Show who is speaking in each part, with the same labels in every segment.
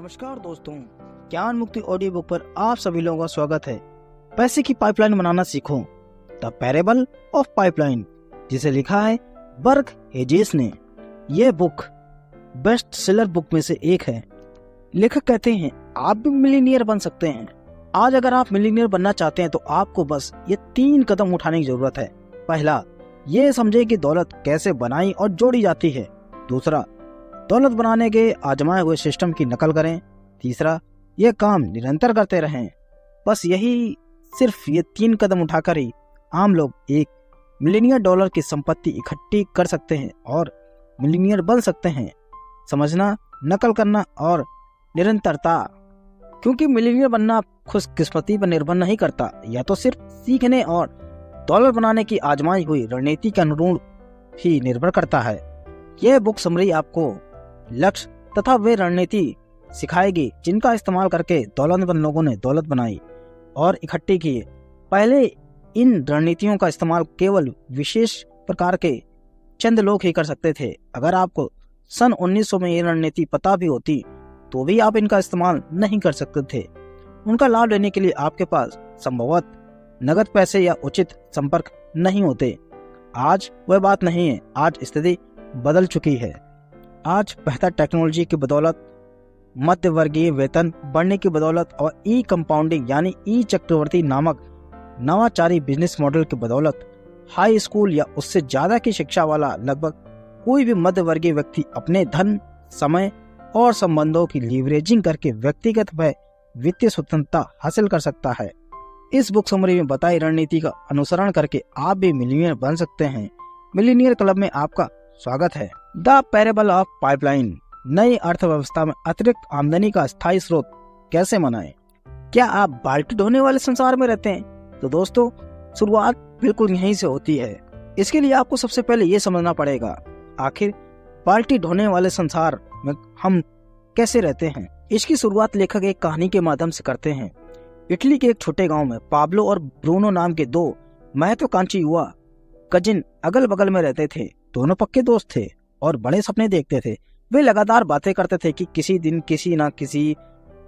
Speaker 1: नमस्कार दोस्तों, ज्ञान मुक्ति ऑडियो बुक पर आप सभी लोगों का स्वागत है। पैसे की पाइपलाइन बनाना सीखो, द पैरेबल ऑफ पाइपलाइन, जिसे लिखा है बर्ग हेजेस ने। यह बुक बेस्ट सेलर बुक में से एक है। लेखक कहते हैं आप भी मिलीनियर बन सकते हैं। आज अगर आप मिलीनियर बनना चाहते हैं तो आपको बस ये 3 कदम उठाने की जरूरत है। पहला, ये समझे कि दौलत कैसे बनाई और जोड़ी जाती है। दूसरा, दौलत बनाने के आजमाए हुए सिस्टम की नकल करें। तीसरा, यह काम निरंतर करते रहें। बस यही सिर्फ ये 3 कदम उठाकर ही आम लोग एक मिलीनियर डॉलर की संपत्ति इकट्ठी कर सकते हैं और मिलीनियर बन सकते हैं। समझना, नकल करना और निरंतरता। क्योंकि मिलीनियर बनना खुशकिस्मती पर निर्भर नहीं करता, यह तो सिर्फ सीखने और डॉलर बनाने की आजमाई हुई रणनीति के अनुरूप ही निर्भर करता है। यह बुक समरी आपको लक्ष्य तथा वे रणनीति सिखाएगी जिनका इस्तेमाल करके दौलतमंद लोगों ने दौलत बनाई और इकट्ठी की। पहले इन रणनीतियों का इस्तेमाल केवल विशेष प्रकार के चंद लोग ही कर सकते थे। अगर आपको सन 1900 में ये रणनीति पता भी होती तो भी आप इनका इस्तेमाल नहीं कर सकते थे। उनका लाभ लेने के लिए आपके पास संभवतः नगद पैसे या उचित संपर्क नहीं होते। आज वह बात नहीं है। आज स्थिति बदल चुकी है। आज बेहतर टेक्नोलॉजी की बदौलत, मध्य वर्गीय वेतन बढ़ने की बदौलत और ई कंपाउंडिंग यानी ई चक्रवर्ती नामक नवाचारी बिजनेस मॉडल की बदौलत हाई स्कूल या उससे ज्यादा की शिक्षा वाला लगभग कोई भी मध्य वर्गीय व्यक्ति अपने धन, समय और संबंधों की लीवरेजिंग करके व्यक्तिगत व वित्तीय स्वतंत्रता हासिल कर सकता है। इस बुक समरी में बताई रणनीति का अनुसरण करके आप भी मिलीनियर बन सकते हैं। मिलीनियर क्लब में आपका स्वागत है। द पैरेबल ऑफ पाइपलाइन, नई अर्थव्यवस्था में अतिरिक्त आमदनी का स्थायी स्रोत कैसे बनाएं। क्या आप बाल्टी ढोने वाले संसार में रहते हैं? तो दोस्तों, शुरुआत बिल्कुल यहीं से होती है। इसके लिए आपको सबसे पहले ये समझना पड़ेगा आखिर बाल्टी ढोने वाले संसार में हम कैसे रहते हैं। इसकी शुरुआत लेखक एक कहानी के माध्यम से करते हैं। इटली के एक छोटे गांव में पाब्लो और ब्रूनो नाम के 2 महत्वाकांक्षी युवा कजिन अगल बगल में रहते थे। दोनों पक्के दोस्त थे और बड़े सपने देखते थे। वे लगातार बातें करते थे कि किसी दिन किसी न किसी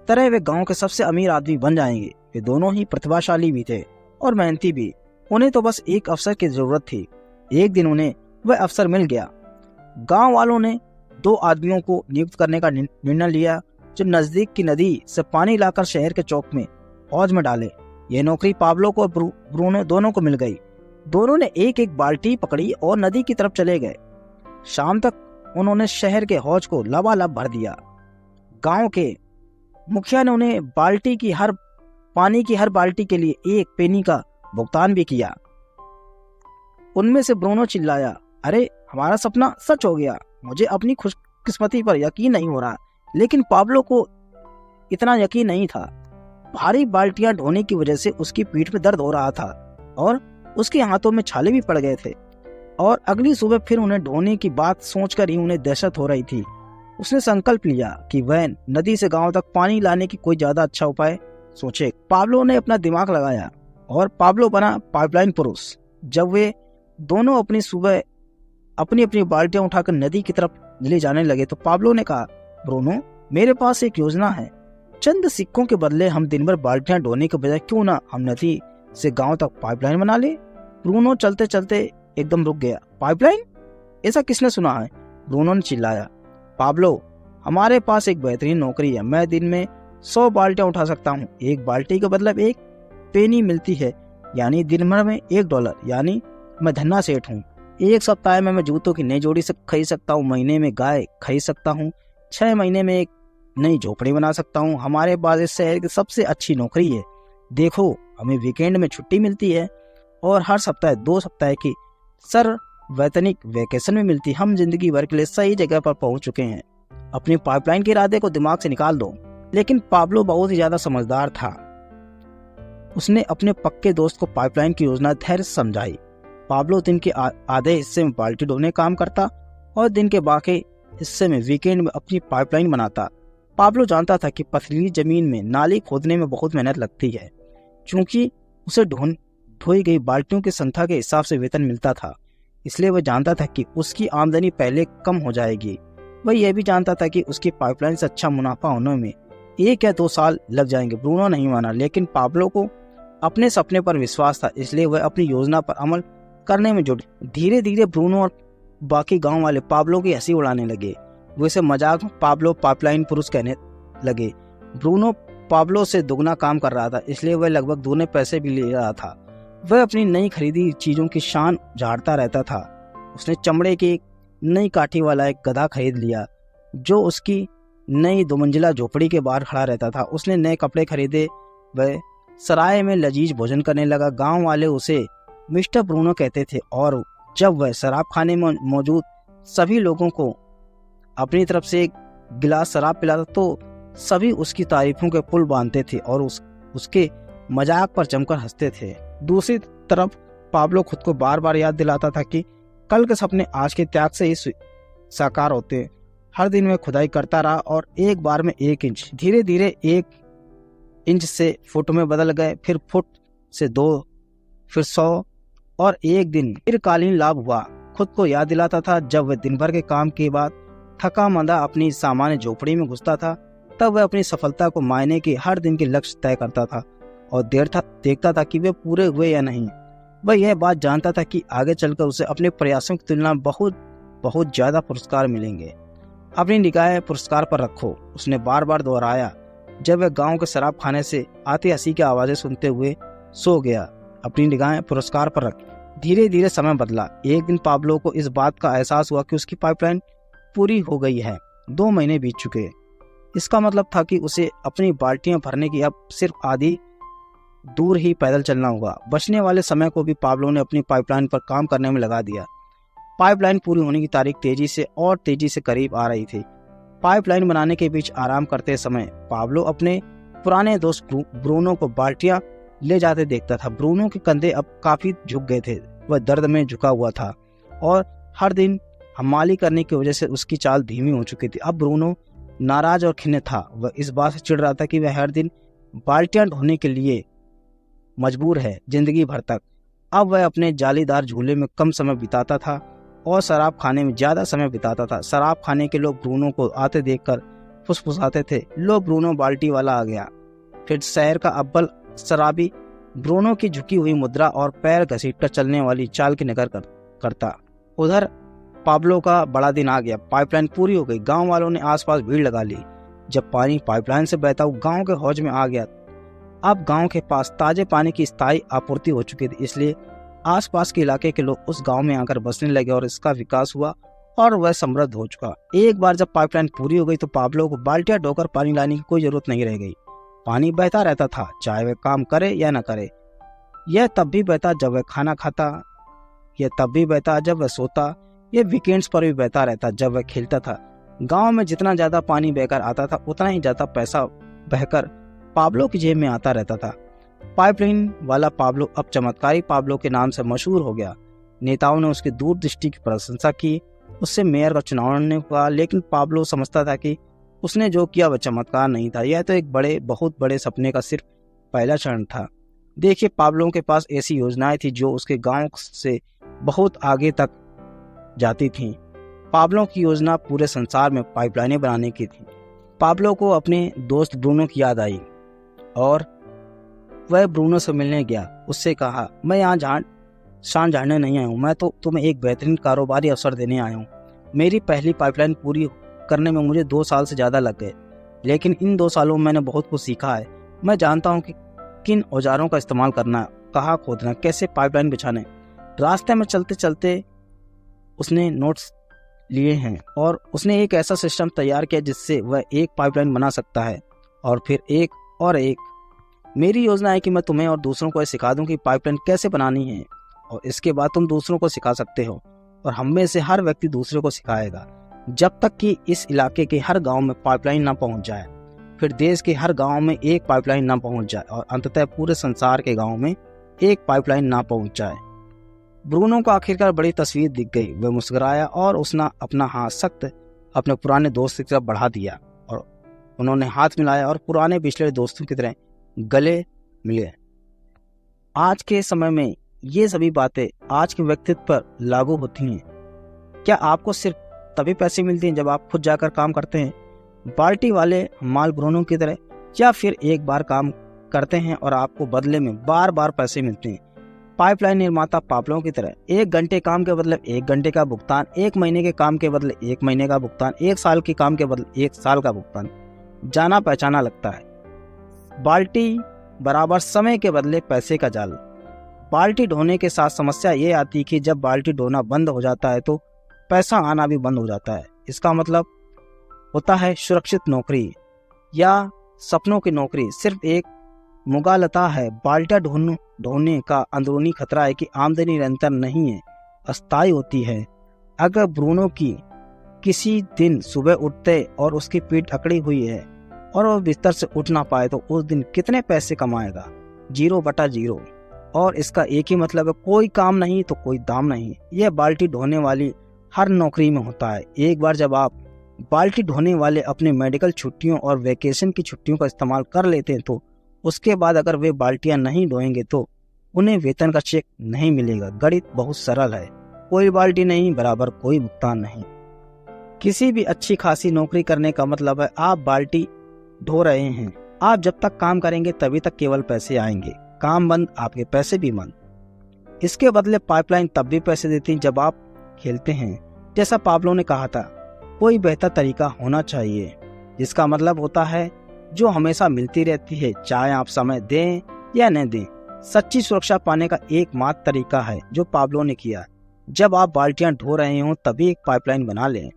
Speaker 1: तरह वे गांव के सबसे अमीर आदमी बन जाएंगे। वे दोनों ही प्रतिभाशाली भी थे और मेहनती भी। उन्हें तो बस एक अवसर की जरूरत थी। एक दिन उन्हें वह अवसर मिल गया। गांव वालों ने 2 आदमियों को नियुक्त करने का निर्णय लिया जो नजदीक की नदी से पानी लाकर शहर के चौक में हौज में डाले। यह नौकरी पाब्लो को ब्रूनो दोनों को मिल गई। दोनों ने एक एक बाल्टी पकड़ी और नदी की तरफ चले गए। शाम तक उन्होंने शहर के हौज को लबालब भर दिया। गांव के मुखिया ने उन्हें पानी की हर बाल्टी के लिए 1 पेनी का भुगतान भी किया। उनमें से ब्रूनो चिल्लाया, अरे हमारा सपना सच हो गया। मुझे अपनी खुशकिस्मती पर यकीन नहीं हो रहा। लेकिन पाब्लो को इतना यकीन नहीं था। भारी बाल्टियां ढोने की वजह से उसकी पीठ में दर्द हो रहा था और उसके हाथों में छाले भी पड़ गए थे। और अगली सुबह फिर उन्हें ढोने की बात सोचकर ही उन्हें दहशत हो रही थी। उसने संकल्प लिया कि वह नदी से गांव तक पानी लाने की कोई ज्यादा अच्छा उपाय सोचे। पाब्लो ने अपना दिमाग लगाया और पाब्लो बना पाइपलाइन पुरुष। जब वे दोनों अपनी अपनी बाल्टियां उठाकर नदी की तरफ ले जाने लगे तो पाब्लो ने कहा, ब्रूनो, मेरे पास एक योजना है। चंद सिक्कों के बदले हम दिन भर बाल्टियां ढोने के बजाय क्यों ना हम नदी से गांव तक पाइपलाइन बना ले। ब्रूनो चलते चलते एकदम रुक गया। पाइपलाइन? ऐसा किसने सुना है? ब्रूनो ने चिल्लाया। पाब्लो, हमारे पास एक बेहतरीन नौकरी है। मैं दिन में 100 बाल्टियां उठा सकता हूँ। 1 बाल्टी के बदले 1 पेनी मिलती है, यानी दिन भर में $1। यानी मैं धन्ना सेठ हूँ। 1 सप्ताह में मैं जूतों की नई जोड़ी से खरीद सकता हूँ। महीने में गाय खरीद सकता हूँ। 6 महीने में एक नई झोपड़ी बना सकता हूँ। हमारे पास इस शहर की सबसे अच्छी नौकरी है। देखो, हमें वीकेंड में छुट्टी मिलती है और हर सप्ताह 2 सप्ताह की वैतनिक वेकेशन में मिलती। हम जिंदगी भर के लिए सही जगह पर पहुंच चुके हैं। अपनी पाइपलाइन के इरादे को दिमाग से निकाल दो। लेकिन पाब्लो बहुत ही ज्यादा समझदार था। उसने अपने पक्के दोस्त को पाइपलाइन की योजना धैर्य से समझाई। पाब्लो दिन के आधे हिस्से में बाल्टी ढोने काम करता और दिन के बाकी हिस्से में वीकेंड में अपनी पाइपलाइन बनाता। पाब्लो जानता था कि पथरीली जमीन में नाली खोदने में बहुत मेहनत लगती है। चूंकि उसे ढोई गई बाल्टियों की संख्या के हिसाब से वेतन मिलता था, इसलिए वह जानता था कि उसकी आमदनी पहले कम हो जाएगी। वह यह भी जानता था कि उसकी पाइपलाइन से अच्छा मुनाफा होने में 1 या 2 साल लग जाएंगे। ब्रूनो नहीं माना, लेकिन पाब्लो को अपने सपने पर विश्वास था, इसलिए वह अपनी योजना पर अमल करने में जुट। धीरे धीरे ब्रूनो और बाकी गांव वाले पाब्लो की हंसी उड़ाने लगे। वो इसे मजाक में पाब्लो पाइपलाइन पुरुष कहने लगे। ब्रूनो पाब्लो से दुगना काम कर रहा था, इसलिए वह लगभग दूने पैसे भी ले रहा था। वह अपनी नई खरीदी चीजों की शान झाड़ता रहता था। उसने चमड़े की नई काठी वाला एक गधा खरीद लिया, जो उसकी नई 2 मंजिला झोपड़ी के बाहर खड़ा रहता था। उसने नए कपड़े खरीदे। वह सराय में लजीज भोजन करने लगा। गांव वाले उसे मिस्टर ब्रूनो कहते थे, और जब वह शराब खाने में मौजूद सभी लोगों को अपनी तरफ से एक गिलास शराब पिलाता तो सभी उसकी तारीफों के पुल बांधते थे और उसके मजाक पर जमकर हंसते थे। दूसरी तरफ पाब्लो खुद को बार बार याद दिलाता था कि कल के सपने आज के त्याग से ही साकार होते। हर दिन वह खुदाई करता रहा और एक बार में 1 इंच, धीरे धीरे 1 इंच से फुट में बदल गए, फिर फुट से 2, फिर 100, और एक दिन दीर्घकालीन लाभ हुआ। खुद को याद दिलाता था जब वह दिन भर के काम के बाद थका मंदा अपनी सामान्य झोपड़ी में घुसता था, तब वह अपनी सफलता को मायने के हर दिन के लक्ष्य तय करता था और देखता था कि वे पूरे हुए या नहीं। वह यह बात जानता था कि आगे चलकर उसे अपने प्रयासों की तुलना बहुत ज्यादा पुरस्कार मिलेंगे। अपनी निगाहें पुरस्कार पर रखो, उसने बार बार दोहराया जब वह गांव के शराब खाने से आती हंसी की आवाजें सुनते हुए सो गया। अपनी निगाहें पुरस्कार पर रख। धीरे धीरे समय बदला। एक दिन पाब्लो को इस बात का एहसास हुआ कि उसकी पाइपलाइन पूरी हो गई है। 2 महीने बीत चुके। इसका मतलब था कि उसे अपनी बाल्टियां भरने की अब सिर्फ आधी दूर ही पैदल चलना होगा। बचने वाले समय को भी पाब्लो ने अपनी पाइपलाइन पर काम करने में लगा दिया। पाइपलाइन पूरी होने की तारीख तेजी से करीब आ रही थी। पाइपलाइन बनाने के बीच आराम करते समय पाब्लो अपने पुराने दोस्त ब्रूनो को बाल्टियां ले जाते देखता था। ब्रूनो के कंधे अब काफी झुक गए थे। वह दर्द में झुका हुआ था और हर दिन हमाली करने की वजह से उसकी चाल धीमी हो चुकी थी। अब ब्रूनो नाराज और खिन्न था। वह इस बात से चिढ़ रहा था कि वह हर दिन बाल्टियां ढोने के लिए मजबूर है जिंदगी भर तक। अब वह अपने जालीदार झूले में कम समय बिताता था और शराब खाने में ज्यादा समय बिताता था। शराब खाने के लोग ब्रूनो को आते देखकर फुसफुसाते थे, लो ब्रूनो बाल्टी वाला आ गया। फिर शहर का अव्वल शराबी ब्रूनो की झुकी हुई मुद्रा और पैर घसीटकर चलने वाली चाल की नकल करता। उधर पाब्लो का बड़ा दिन आ गया। पाइपलाइन पूरी हो गई। गांव वालों ने आसपास भीड़ लगा ली। जब पानी पाइपलाइन से बहता हुआ गांव के हौज में आ गया, अब गांव के पास ताजे पानी की स्थायी आपूर्ति हो चुकी थी, इसलिए आसपास के इलाके के लोग उस गांव में आकर बसने लगे और इसका विकास हुआ और वह समृद्ध हो चुका। एक बार जब पाइपलाइन पूरी हो गई तो पाब्लो को बाल्टियां ढोकर पानी लाने की कोई जरूरत नहीं रह गई। पानी बहता रहता था, चाहे वह काम करे या न करे। यह तब भी बहता जब वह खाना खाता, यह तब भी बहता जब वह सोता, यह वीकेंड्स पर भी बहता रहता जब वह खेलता था। गांव में जितना ज्यादा पानी बहकर आता था, उतना ही ज्यादा पैसा बहकर पाब्लो की जेब में आता रहता था। पाइपलाइन वाला पाब्लो अब चमत्कारी पाब्लो के नाम से मशहूर हो गया। नेताओं ने उसकी दूरदृष्टि की प्रशंसा की, उससे मेयर का चुनाव लड़ने को, लेकिन पाब्लो समझता था कि उसने जो किया वह चमत्कार नहीं था, यह तो एक बहुत बड़े सपने का सिर्फ पहला चरण था। देखिए, पाब्लो के पास ऐसी योजनाएं थी जो उसके गांव से बहुत आगे तक जाती थीं। पाब्लो की योजना पूरे संसार में पाइपलाइनें बनाने की थी। पाब्लो को अपने दोस्त ब्रूनो की याद आई और वह ब्रूनो से मिलने गया। उससे कहा, मैं यहाँ शान झाड़ने नहीं आया हूँ, मैं तो तुम्हें एक बेहतरीन कारोबारी अवसर देने आया हूँ। मेरी पहली पाइपलाइन पूरी करने में मुझे 2 साल से ज्यादा लग गए, लेकिन इन 2 सालों में मैंने बहुत कुछ सीखा है। मैं जानता हूँ कि किन औजारों का इस्तेमाल करना, कहाँ खोदना, कैसे पाइपलाइन बिछाने। रास्ते में चलते चलते उसने नोट्स लिए हैं और उसने एक ऐसा सिस्टम तैयार किया जिससे वह एक पाइपलाइन बना सकता है और फिर एक और एक। मेरी योजना है कि मैं तुम्हें और दूसरों को सिखा दूं कि पाइपलाइन कैसे बनानी है, और इसके बाद तुम दूसरों को सिखा सकते हो और हम में से हर व्यक्ति दूसरे को सिखाएगा, जब तक कि इस इलाके के हर गांव में पाइपलाइन ना पहुंच जाए, फिर देश के हर गांव में एक पाइपलाइन ना पहुंच जाए और अंततः पूरे संसार के गांव में एक पाइपलाइन ना पहुंच जाए। ब्रूनो को आखिरकार बड़ी तस्वीर दिख गई। वह मुस्कुराया और उसने अपना हाथ सख्त अपने पुराने दोस्त की तरफ बढ़ा दिया और उन्होंने हाथ मिलाया और पुराने पिछले दोस्तों की तरह गले मिले। आज के समय में ये सभी बातें आज के व्यक्तित्व पर लागू होती हैं। क्या आपको सिर्फ तभी पैसे मिलते हैं जब आप खुद जाकर काम करते हैं? बाल्टी वाले माल ब्रूनो की तरह या फिर एक बार काम करते हैं और आपको बदले में बार बार पैसे मिलते हैं। पाइपलाइन निर्माता पापड़ों की तरह 1 घंटे काम के बदले 1 घंटे का भुगतान, 1 महीने के काम के बदले 1 महीने का भुगतान, 1 साल के काम के बदले 1 साल का भुगतान जाना पहचाना लगता है। बाल्टी बराबर समय के बदले पैसे का जाल। बाल्टी ढोने के साथ समस्या ये आती है कि जब बाल्टी ढोना बंद हो जाता है तो पैसा आना भी बंद हो जाता है। इसका मतलब होता है सुरक्षित नौकरी या सपनों की नौकरी सिर्फ एक मुगालता है। बाल्टियां ढोने का अंदरूनी खतरा है कि आमदनी निरंतर नहीं है, अस्थायी होती है। अगर ब्रूनो की किसी दिन सुबह उठते और उसकी पीठ अकड़ी हुई है और वह बिस्तर से उठ ना पाए तो उस दिन कितने पैसे कमाएगा? 0/0। और इसका एक ही मतलब है, कोई काम नहीं तो कोई दाम नहीं। यह बाल्टी ढोने वाली हर नौकरी में होता है। एक बार जब आप बाल्टी ढोने वाले अपने मेडिकल छुट्टियों और वैकेशन की छुट्टियों का इस्तेमाल कर लेते हैं तो उसके बाद अगर वे बाल्टियां नहीं ढोएंगे तो उन्हें वेतन का चेक नहीं मिलेगा। गणित बहुत सरल है, कोई बाल्टी नहीं बराबर कोई भुगतान नहीं। किसी भी अच्छी खासी नौकरी करने का मतलब है आप बाल्टी ढो रहे हैं। आप जब तक काम करेंगे तभी तक केवल पैसे आएंगे। काम बंद, आपके पैसे भी बंद। इसके बदले पाइपलाइन तब भी पैसे देती है जब आप खेलते हैं। जैसा पाब्लो ने कहा था, कोई बेहतर तरीका होना चाहिए, जिसका मतलब होता है जो हमेशा मिलती रहती है, चाहे आप समय दें या न दें। सच्ची सुरक्षा पाने का एकमात्र तरीका है जो पाब्लो ने किया। जब आप बाल्टियां ढो रहे हो तभी एक पाइपलाइन बना लें।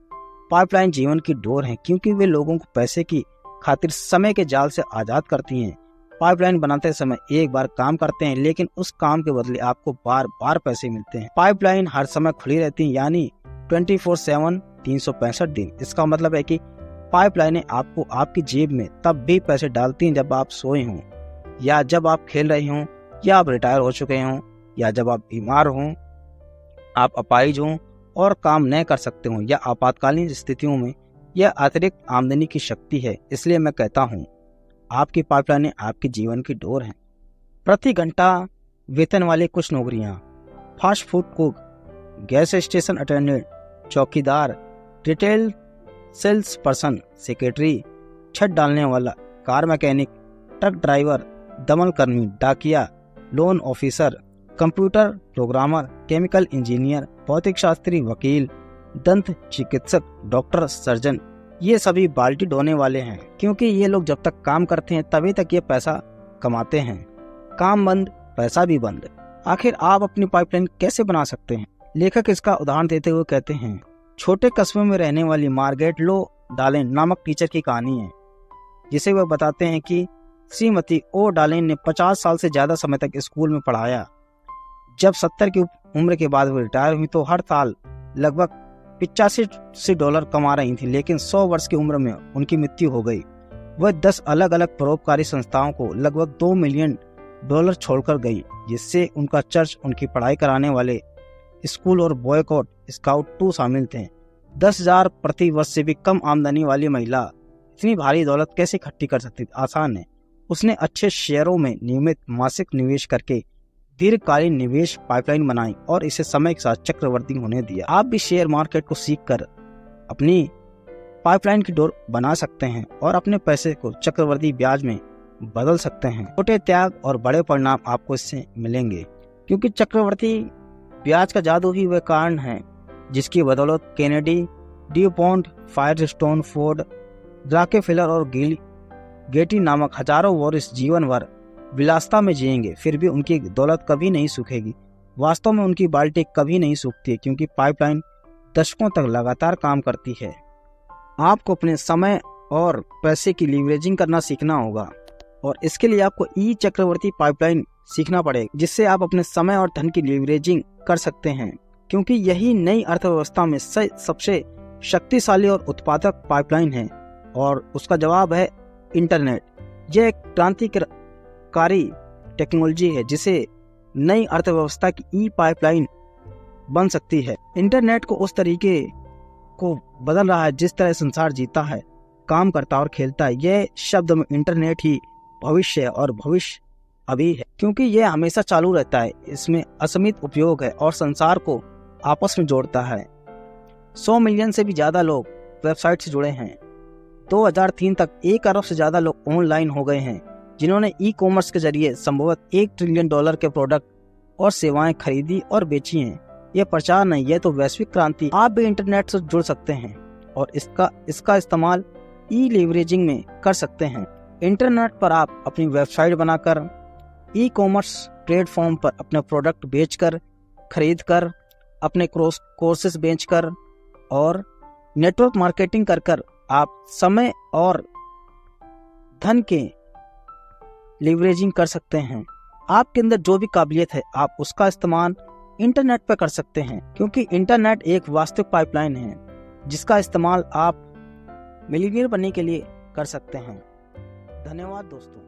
Speaker 1: पाइपलाइन जीवन की डोर है क्योंकि वे लोगों को पैसे की खातिर समय के जाल से आजाद करती हैं। पाइपलाइन बनाते समय एक बार काम करते हैं लेकिन उस काम के बदले आपको बार बार पैसे मिलते हैं। पाइपलाइन हर समय खुली रहती है, यानी 24/7 365 दिन। इसका मतलब है कि पाइपलाइनें आपको आपकी जेब में तब भी पैसे डालती हैं जब आप सोए हों, या जब आप खेल रहे हों, या आप रिटायर हो चुके हों, या जब आप बीमार हों, आप अपाहिज हों और काम न कर सकते हों, या आपातकालीन स्थितियों में यह अतिरिक्त आमदनी की शक्ति है। इसलिए मैं कहता हूँ आपकी पाइपलाइनें आपके जीवन की डोर हैं। प्रति घंटा वेतन वाले कुछ नौकरियां: fast food cook, gas station attendant, चौकीदार, रिटेल सेल्स पर्सन, सेक्रेटरी, छत डालने वाला, कार मैकेनिक, ट्रक ड्राइवर, दमन कर्मी, डाकिया, loan officer, computer programmer, chemical engineer, भौतिक शास्त्री, वकील, दंत चिकित्सक, डॉक्टर, सर्जन। ये सभी बाल्टी ढोने वाले हैं क्योंकि ये लोग जब तक काम करते हैं तभी तक ये पैसा कमाते हैं। काम बंद, पैसा भी बंद। आखिर आप अपनी पाइपलाइन कैसे बना सकते हैं? लेखक इसका उदाहरण देते हुए कहते हैं, छोटे कस्बे में रहने वाली मार्गरेट लो डालेन नामक टीचर की कहानी है, जिसे वह बताते हैं कि श्रीमती ओ डालेन ने 50 साल से ज्यादा समय तक स्कूल में पढ़ाया। जब 70 की उम्र के बाद वो रिटायर हुई तो हर साल लगभग $85 कमा रही थी, लेकिन 100 वर्ष की उम्र में उनकी मृत्यु हो गई। वह 10 अलग अलग परोपकारी संस्थाओं को लगभग $2 मिलियन छोड़कर गई, जिससे उनका चर्च, उनकी पढ़ाई कराने वाले स्कूल और बॉयकॉट स्काउट 2 शामिल थे। 10,000 प्रति वर्ष से भी कम आमदनी वाली महिला इतनी भारी दौलत कैसे इकट्ठी कर सकती थी? आसान है। उसने अच्छे शेयरों में नियमित मासिक निवेश करके दीर्घकालीन निवेश पाइपलाइन बनाई और इसे समय के साथ चक्रवर्ती होने दिया। आप भी शेयर मार्केट को सीखकर अपनी पाइपलाइन की डोर बना सकते हैं और अपने पैसे को चक्रवर्ती ब्याज में बदल सकते हैं। छोटे त्याग और बड़े परिणाम आपको इससे मिलेंगे, क्योंकि चक्रवर्ती ब्याज का जादू ही वह कारण है जिसकी बदौलत केनेडी, ड्यूपॉन्ट, फायरस्टोन, फोर्ड, रॉकेफेलर और गेटी नामक हजारों वॉरिस जीवन भर विलासिता में जिएंगे, फिर भी उनकी दौलत कभी नहीं सूखेगी। वास्तव में उनकी बाल्टी कभी नहीं सूखती, क्योंकि पाइपलाइन दशकों तक लगातार काम करती है। आपको अपने समय और पैसे की लीवरेजिंग करना सीखना होगा, और इसके लिए आपको ई चक्रवर्ती पाइपलाइन सीखना पड़ेगा, जिससे आप अपने समय और धन की लीवरेजिंग कर सकते हैं, क्योंकि यही नई अर्थव्यवस्था में सबसे शक्तिशाली और उत्पादक पाइपलाइन है। और उसका जवाब है इंटरनेट। यह एक क्रांतिकारी टेक्नोलॉजी है जिसे नई अर्थव्यवस्था की ई पाइपलाइन बन सकती है। इंटरनेट को उस तरीके को बदल रहा है जिस तरह संसार जीता है, काम करता और खेलता है। यह शब्द में इंटरनेट ही भविष्य है और भविष्य अभी है, क्योंकि यह हमेशा चालू रहता है। इसमें असीमित उपयोग है और संसार को आपस में जोड़ता है। 100 मिलियन से भी ज्यादा लोग वेबसाइट से जुड़े हैं। 2003 तक 1 अरब से ज्यादा लोग ऑनलाइन हो गए हैं जिन्होंने ई कॉमर्स के जरिए संभवतः $1 ट्रिलियन के प्रोडक्ट और सेवाएं खरीदी और बेची हैं। यह प्रचार नहीं, यह तो वैश्विक क्रांति। आप भी इंटरनेट से जुड़ सकते हैं और इसका इस्तेमाल ई लेवरेजिंग में कर सकते हैं। इंटरनेट पर आप अपनी वेबसाइट बनाकर ई कॉमर्स प्लेटफॉर्म पर अपने प्रोडक्ट बेचकर, खरीदकर, अपने कोर्सेज बेचकर और नेटवर्क मार्केटिंग कर आप समय और धन के लीवरेजिंग कर सकते हैं। आपके अंदर जो भी काबिलियत है आप उसका इस्तेमाल इंटरनेट पर कर सकते हैं, क्योंकि इंटरनेट एक वास्तविक पाइपलाइन है जिसका इस्तेमाल आप मिलियनेयर बनने के लिए कर सकते हैं। धन्यवाद दोस्तों।